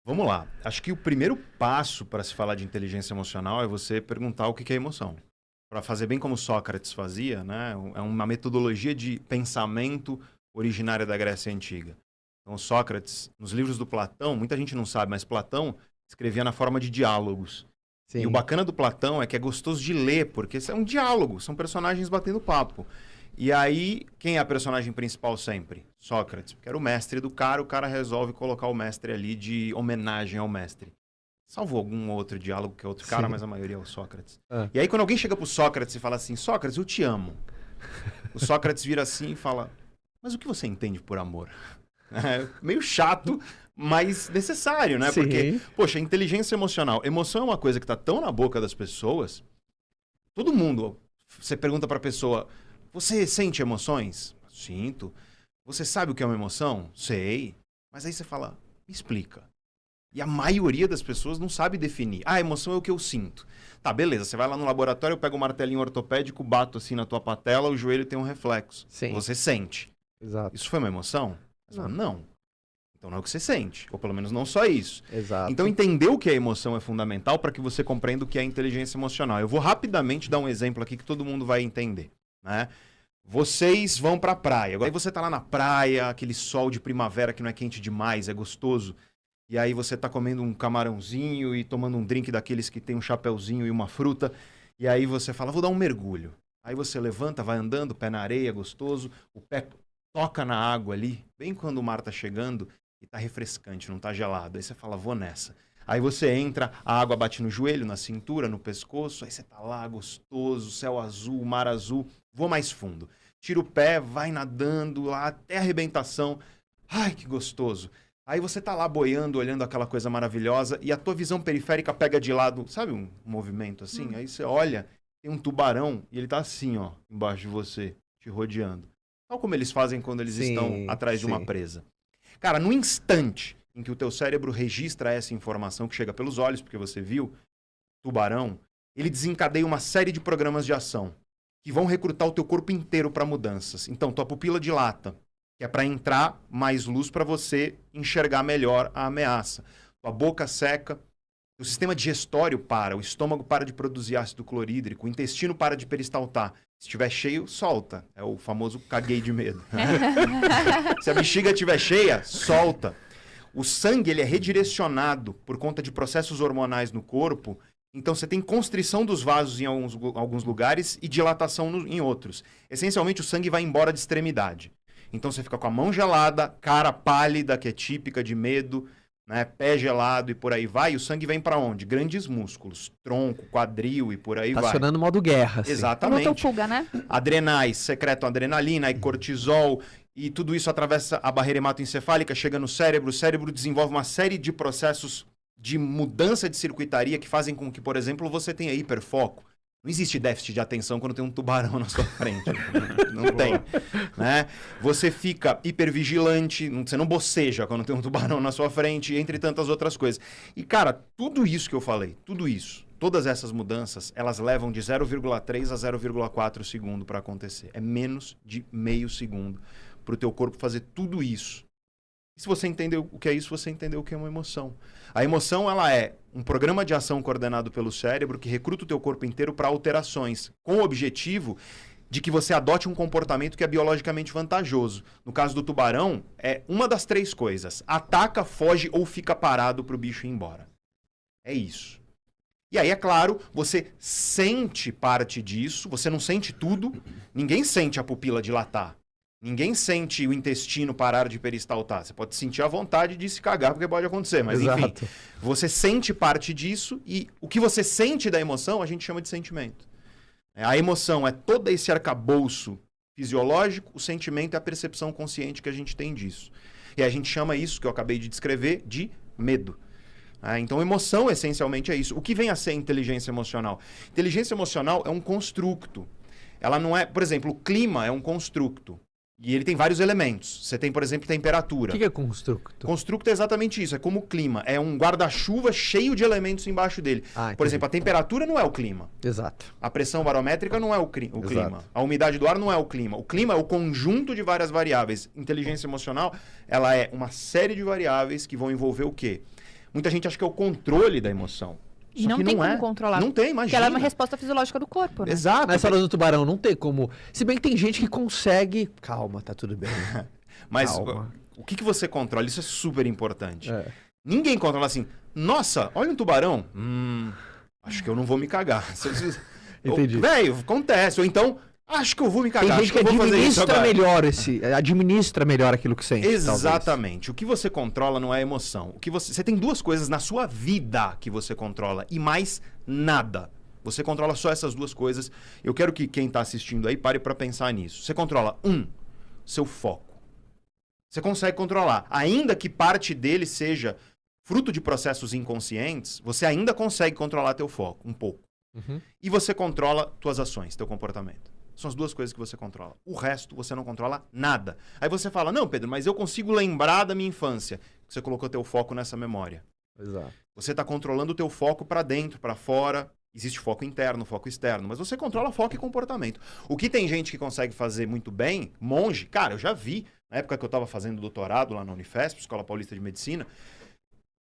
Vamos lá. Acho que o primeiro passo para se falar de inteligência emocional é você perguntar o que é emoção. Para fazer bem como Sócrates fazia, né? É uma metodologia de pensamento originária da Grécia Antiga. Então, Sócrates, nos livros do Platão, muita gente não sabe, mas Platão escrevia na forma de diálogos. Sim. E o bacana do Platão é que é gostoso de ler, porque é um diálogo, são personagens batendo papo. E aí, quem é a personagem principal sempre? Sócrates, porque era o mestre do cara, o cara resolve colocar o mestre ali de homenagem ao mestre. Salvo algum outro diálogo que é outro cara, mas a maioria é o Sócrates. E aí, quando alguém chega pro Sócrates e fala assim, Sócrates, eu te amo. O Sócrates vira assim e fala, mas o que você entende por amor? É meio chato, mas necessário, né? Sim. Porque, poxa, inteligência emocional. Emoção é uma coisa que tá tão na boca das pessoas. Todo mundo, você pergunta pra pessoa, você sente emoções? Sinto. Você sabe o que é uma emoção? Sei. Mas aí você fala, me explica. E a maioria das pessoas não sabe definir. Ah, emoção é o que eu sinto. Tá, beleza. Você vai lá no laboratório, eu pego um martelinho ortopédico, bato assim na tua patela, o joelho tem um reflexo. Sim. Você sente. Exato. Isso foi uma emoção? Não. Não. Então não é o que você sente. Ou pelo menos não só isso. Exato. Então entender o que é emoção é fundamental para que você compreenda o que é inteligência emocional. Eu vou rapidamente dar um exemplo aqui que todo mundo vai entender, né? Vocês vão pra praia. Agora você tá lá na praia, aquele sol de primavera que não é quente demais, é gostoso. E aí você tá comendo um camarãozinho e tomando um drink daqueles que tem um chapeuzinho e uma fruta. E aí você fala, vou dar um mergulho. Aí você levanta, vai andando, pé na areia, gostoso. O pé toca na água ali, bem quando o mar tá chegando e tá refrescante, não tá gelado. Aí você fala, vou nessa. Aí você entra, a água bate no joelho, na cintura, no pescoço. Aí você tá lá, gostoso, céu azul, mar azul. Vou mais fundo. Tira o pé, vai nadando lá até a arrebentação. Ai, que gostoso. Aí você tá lá boiando, olhando aquela coisa maravilhosa e a tua visão periférica pega de lado, sabe um movimento assim? Aí você olha, tem um tubarão e ele tá assim, ó, embaixo de você, te rodeando. Tal como eles fazem quando eles estão atrás de uma presa. Cara, no instante em que o teu cérebro registra essa informação que chega pelos olhos, porque você viu, tubarão, ele desencadeia uma série de programas de ação que vão recrutar o teu corpo inteiro para mudanças. Então, tua pupila dilata, que é para entrar mais luz para você enxergar melhor a ameaça. Tua boca seca, o sistema digestório para, o estômago para de produzir ácido clorídrico, o intestino para de peristaltar. Se estiver cheio, solta. É o famoso caguei de medo. Se a bexiga estiver cheia, solta. O sangue ele é redirecionado por conta de processos hormonais no corpo. Então, você tem constrição dos vasos em alguns lugares e dilatação em outros. Essencialmente, o sangue vai embora de extremidade. Então, você fica com a mão gelada, cara pálida, que é típica de medo, né? Pé gelado e por aí vai. E o sangue vem para onde? Grandes músculos, tronco, quadril e por aí vai. Acionando modo guerra. Assim. Exatamente. Botou fuga, né? Adrenais secretam adrenalina e cortisol. E tudo isso atravessa a barreira hematoencefálica, chega no cérebro. O cérebro desenvolve uma série de processos de mudança de circuitaria que fazem com que, por exemplo, você tenha hiperfoco. Não existe déficit de atenção quando tem um tubarão na sua frente. Não tem. Né? Você fica hipervigilante, você não boceja quando tem um tubarão na sua frente, entre tantas outras coisas. E, cara, tudo isso que eu falei, tudo isso, todas essas mudanças, elas levam de 0,3 a 0,4 segundo para acontecer. É menos de meio segundo para o teu corpo fazer tudo isso. E se você entendeu o que é isso, você entendeu o que é uma emoção. A emoção, ela é um programa de ação coordenado pelo cérebro que recruta o teu corpo inteiro para alterações, com o objetivo de que você adote um comportamento que é biologicamente vantajoso. No caso do tubarão, é uma das três coisas. Ataca, foge ou fica parado para o bicho ir embora. É isso. E aí, é claro, você sente parte disso, você não sente tudo, ninguém sente a pupila dilatar. Ninguém sente o intestino parar de peristaltar. Você pode sentir a vontade de se cagar, porque pode acontecer. Mas, enfim, você sente parte disso e o que você sente da emoção, a gente chama de sentimento. A emoção é todo esse arcabouço fisiológico, o sentimento é a percepção consciente que a gente tem disso. E a gente chama isso, que eu acabei de descrever, de medo. Então, emoção, essencialmente, é isso. O que vem a ser inteligência emocional? Inteligência emocional é um construto. Ela não é... Por exemplo, o clima é um construto. E ele tem vários elementos. Você tem, por exemplo, temperatura. O que é construto? Construto é exatamente isso. É como o clima. É um guarda-chuva cheio de elementos embaixo dele. Por exemplo, a temperatura não é o clima. Exato. A pressão barométrica não é o clima. A umidade do ar não é o clima. O clima é o conjunto de várias variáveis. Inteligência emocional, ela é uma série de variáveis que vão envolver o quê? Muita gente acha que é o controle da emoção. E Só não que tem não como é. controlar. Não tem, imagina. Porque ela é uma resposta fisiológica do corpo, né? Exato. Nessa hora do tubarão, não tem como... Se bem que tem gente que consegue... Calma, tá tudo bem. Mas Calma. o que você controla? Isso é super importante. É. Ninguém controla assim, nossa, olha um tubarão. Acho que eu não vou me cagar. Entendi. Velho, acontece. Ou então, acho que eu vou me Tem cagar. gente acho que eu vou fazer isso administra melhor aquilo que sente. Exatamente. O que você controla não é a emoção. Você tem duas coisas na sua vida que você controla e mais nada. Você controla só essas duas coisas. Eu quero que quem está assistindo aí pare para pensar nisso. Você controla, seu foco. Você consegue controlar. Ainda que parte dele seja fruto de processos inconscientes, você ainda consegue controlar teu foco, um pouco. Uhum. E você controla tuas ações, teu comportamento. São as duas coisas que você controla. O resto, você não controla nada. Aí você fala, não, Pedro, mas eu consigo lembrar da minha infância. Você colocou teu foco nessa memória. Exato. Você está controlando o teu foco para dentro, para fora. Existe foco interno, foco externo. Mas você controla foco e comportamento. O que tem gente que consegue fazer muito bem, monge, cara, eu já vi. Na época que eu estava fazendo doutorado lá na Unifesp, Escola Paulista de Medicina,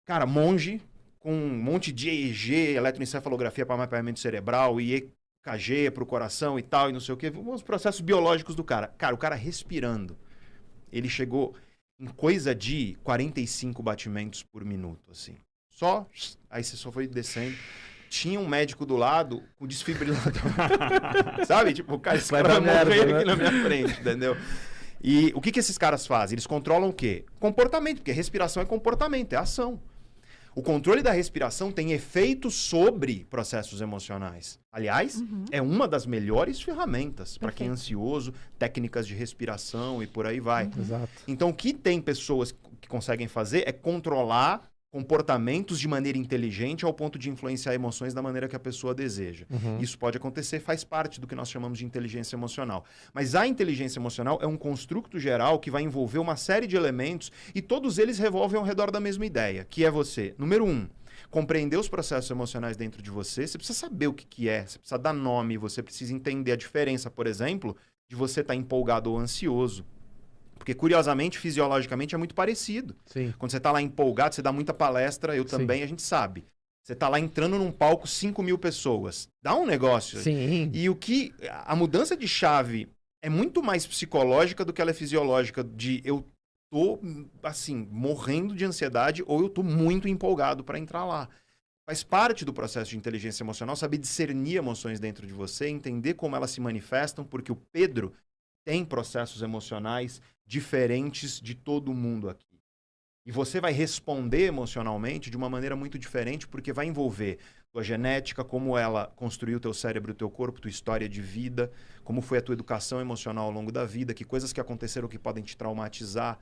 cara, monge com um monte de EEG, eletroencefalografia para mapeamento cerebral e EKG para o coração e tal, e não sei o quê, os processos biológicos do cara. Cara, o cara respirando, ele chegou em coisa de 45 batimentos por minuto, assim. Só, aí você só foi descendo. Tinha um médico do lado com desfibrilador. Sabe? Tipo, o cara, esse cara vai morrer aqui na minha frente, entendeu? E o que esses caras fazem? Eles controlam o quê? Comportamento, porque respiração é comportamento, é ação. O controle da respiração tem efeitos sobre processos emocionais. Aliás, é uma das melhores ferramentas para quem é ansioso, técnicas de respiração e por aí vai. Exato. Então, o que tem pessoas que conseguem fazer é controlar comportamentos de maneira inteligente ao ponto de influenciar emoções da maneira que a pessoa deseja. Isso pode acontecer, faz parte do que nós chamamos de inteligência emocional. Mas a inteligência emocional é um construto geral que vai envolver uma série de elementos e todos eles revolvem ao redor da mesma ideia, que é você, número 1, compreender os processos emocionais dentro de você. Você precisa saber o que é, você precisa dar nome, você precisa entender a diferença, por exemplo, de você estar empolgado ou ansioso. Porque, curiosamente, fisiologicamente é muito parecido. Sim. Quando você está lá empolgado, você dá muita palestra, eu também, a gente sabe. Você está lá entrando num palco, 5.000 pessoas. Dá um negócio. Sim. E a mudança de chave é muito mais psicológica do que ela é fisiológica, de eu tô, assim, morrendo de ansiedade ou eu tô muito empolgado para entrar lá. Faz parte do processo de inteligência emocional saber discernir emoções dentro de você, entender como elas se manifestam, porque o Pedro tem processos emocionais diferentes de todo mundo aqui. E você vai responder emocionalmente de uma maneira muito diferente, porque vai envolver tua genética, como ela construiu teu cérebro, teu corpo, tua história de vida, como foi a tua educação emocional ao longo da vida, que coisas que aconteceram que podem te traumatizar,